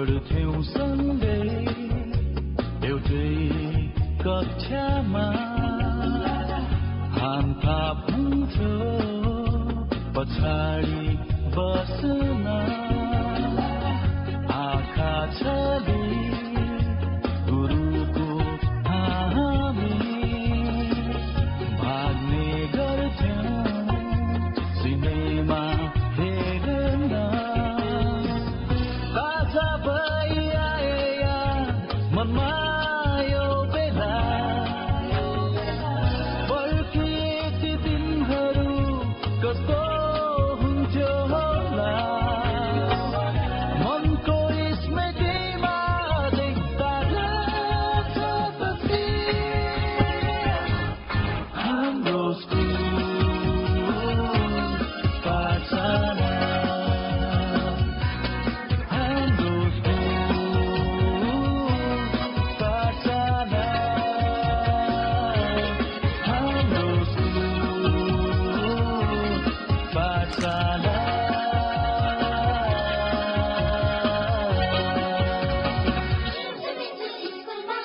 गर्थ्यौं सँगै एउटै कक्षामा हामथाप हुन्थ्यो पछाडि बस्न आँखा छले गुरुको हामी भाग्ने गर्थ्यौं सिनेमा हेर्न ताजा भइआए मनमा यो बेला फर्किए ती दिनहरू कस्तो हुन्थ्यो होला मनको स्मृतिमा देख्दा रहेछ हाम्रो स्कुल पाठशाला हाम्रो स्कुल पाठशाला हाम्रो स्कुल पाठशाला Into school, ma,